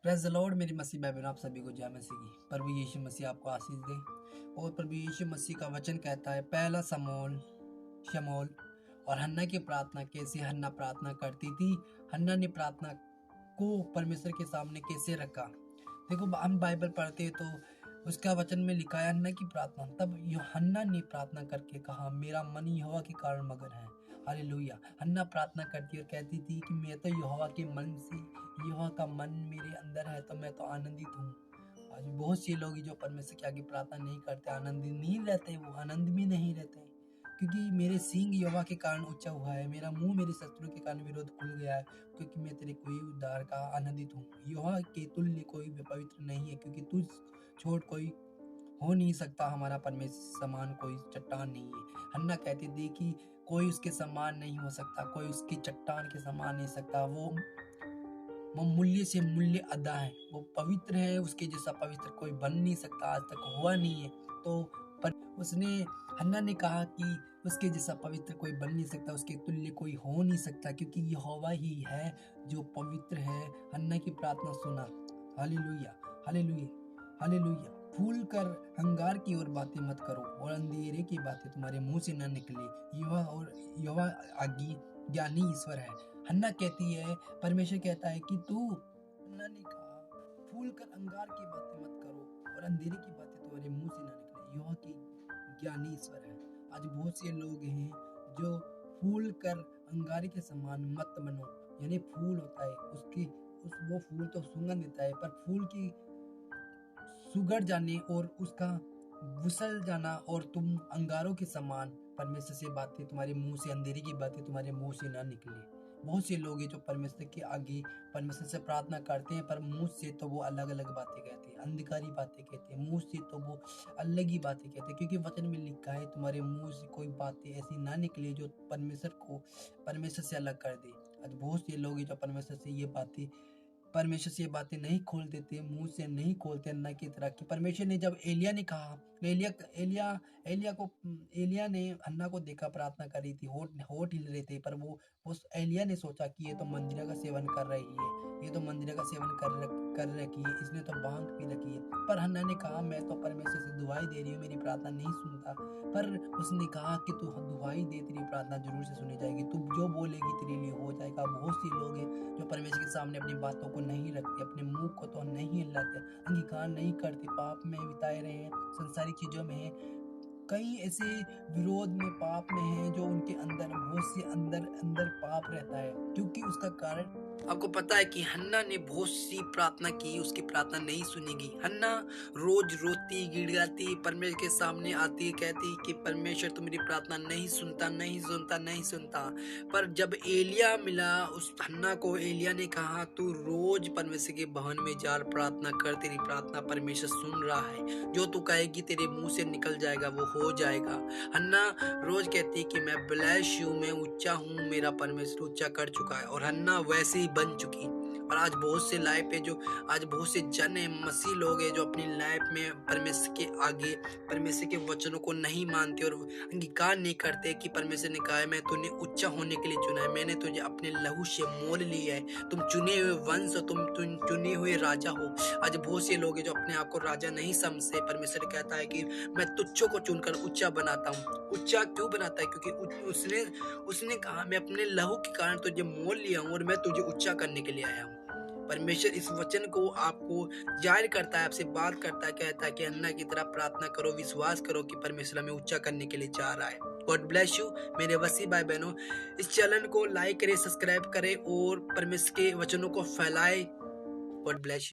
Praise the Lord. मेरी मसीह भाई बहनों, आप सभी को जय मसीह की। प्रभु यीशु मसीह आपको आशीष दे। और प्रभु यीशु मसीह का वचन कहता है, पहला शमूएल और हन्ना की प्रार्थना, कैसे हन्ना प्रार्थना करती थी। हन्ना ने प्रार्थना को परमेश्वर के सामने कैसे रखा। देखो, हम बाइबल पढ़ते हैं तो उसका वचन में लिखा है हन्ना की प्रार्थना। तब हन्ना ने प्रार्थना करके कहा, मेरा मन यहोवा के कारण मगन है। हालेलुया। हन्ना प्रार्थना करती और कहती थी कि मैं तो यहोवा के मन से, यहोवा का मन मेरे अंदर है तो मैं तो आनंदित हूँ। आज बहुत से लोग जो परमेश्वर के आगे प्रार्थना नहीं करते, आनंदित नहीं रहते, वो आनंद में नहीं रहते, क्योंकि मेरे सींग यहोवा के कारण ऊंचा हुआ है, मेरा मुंह मेरे शत्रु के कारण विरोध खुल गया है, क्योंकि मैं तेरे कोई उद्धार का आनंदित हूँ। यहोवा के तुल्य कोई पवित्र नहीं है, क्योंकि तुझ छोड़ कोई हो नहीं सकता। हमारा परमेश्वर समान कोई चट्टान नहीं है। हन्ना कहती थी कि कोई उसके समान नहीं हो सकता, कोई उसकी चट्टान के समान नहीं सकता। वो मूल्य से मूल्य अदा है, वो पवित्र है, उसके जैसा पवित्र कोई बन नहीं सकता, आज तक हुआ नहीं है। तो पर उसने हन्ना ने कहा कि उसके जैसा पवित्र कोई बन नहीं सकता, उसके तुल्य कोई हो नहीं सकता, क्योंकि यहोवा ही है जो पवित्र है। हन्ना की प्रार्थना सुना। Hallelujah, hallelujah, hallelujah. फूल कर हंगार की ओर बातें मत करो, और अंधेरे की बातें तुम्हारे मुंह से न निकले। यहोवा आज्ञा ज्ञानी ईश्वर है। हन्ना कहती है, परमेश्वर कहता है कि हन्ना ने कहा, फूल कर अंगार की बातें मत करो और अंधेरे की बातें तुम्हारे मुंह से ना निकले। यहोवा की ज्ञानी ईश्वर है। आज बहुत से लोग हैं जो फूल कर अंगार के समान मत बनो। यानी फूल होता है, वो फूल तो सुगंध देता है, पर फूल की सुगड़ जाने और उसका विसल जाना, और तुम अंगारों के समान, परमेश्वर से बातें तुम्हारे मुंह से, अंधेरे की बातें तुम्हारे मुंह से ना निकले। बहुत से लोग हैं जो परमेश्वर के आगे परमेश्वर से प्रार्थना करते हैं, पर मुंह से तो वो अलग अलग बातें कहते हैं, अंधकारी बातें कहते हैं, मुंह से तो वो अलग ही बातें कहते हैं, क्योंकि वचन में लिखा है, तुम्हारे मुंह से कोई बातें ऐसी ना निकले जो परमेश्वर से अलग कर दे। आज बहुत से लोग हैं जो परमेश्वर से ये बातें नहीं खोल देते, मुंह से नहीं खोलते, अन्ना की तरह की। परमेश्वर ने जब एलिया ने कहा, एलिया ने हन्ना को देखा, प्रार्थना कर रही थी, होठ हिल रहे थे, पर वो उस एलिया ने सोचा कि ये तो मंदिरा का सेवन कर रही है, ये तो मंदिरा का सेवन कर रखी है, इसने तो भांग पी रखी है। पर हन्ना ने कहा, मैं तो परमेश्वर से दुआई दे रही हूँ, मेरी प्रार्थना नहीं सुनता। पर उसने कहा कि तू दुआई दे, तेरी प्रार्थना जरूर से सुनी जाएगी, तू जो बोलेगी तेरे लिए हो जाएगा। बहुत सी लोग हैं जो परमेश्वर के सामने अपनी बातों को नहीं रखते, अपने मुंह को तो नहीं हिलाते, अंगीकार नहीं करते, पाप में बिताए रहे हैं, संसारिक चीजों में है, कई ऐसे विरोध में, पाप में हैं, जो उनके अंदर बहुत से अंदर अंदर पाप रहता है। क्योंकि उसका कारण आपको पता है कि हन्ना ने बहुत सी प्रार्थना की, उसकी प्रार्थना नहीं सुनेगी। हन्ना रोज रोती गिड़गिड़ाती परमेश्वर के सामने आती, कहती कि परमेश्वर तो मेरी प्रार्थना नहीं सुनता, नहीं सुनता, नहीं सुनता। पर जब एलिया मिला उस हन्ना को, एलिया ने कहा, तू रोज परमेश्वर के भवन में जा प्रार्थना कर, तेरी प्रार्थना परमेश्वर सुन रहा है, जो तू कहेगी तेरे मुंह से निकल जाएगा, वो हो जाएगा। हन्ना रोज कहती कि मैं ब्लेस यू, मैं ऊंचा हूँ, मेरा परमेश्वर ऊंचा कर चुका है, और हन्ना वैसे ही बन चुकी। और आज बहुत से लाइफ पे आज बहुत से जन है, मसीह लोग हैं, जो अपनी लाइफ में परमेश्वर के आगे परमेश्वर के वचनों को नहीं मानते और अंगीकार नहीं करते कि परमेश्वर ने कहा है, मैं तुझे ऊंचा होने के लिए चुना है, मैंने तुझे अपने लहू से मोल लिया है, तुम चुने हुए वंश हो, तुम चुने हुए राजा हो। आज बहुत से लोग हैं जो अपने आप को राजा नहीं समझते। परमेश्वर कहता है कि मैं तुच्छों को चुनकर ऊंचा बनाता हूँ। ऊंचा क्यों बनाता है? क्योंकि उसने कहा, मैं अपने लहू के कारण तुझे मोल लिया हूँ और मैं तुझे ऊंचा करने के लिए आया हूँ। परमेश्वर इस वचन को आपको जाहिर करता है, आपसे बात करता है, कहता है कि हन्ना की तरह प्रार्थना करो, विश्वास करो कि परमेश्वर हमें ऊंचा करने के लिए चाह रहा है। गॉड ब्लेस यू मेरे वसी भाई बहनों। इस चैनल को लाइक करें, सब्सक्राइब करें और परमेश्वर के वचनों को फैलाएं। God bless you.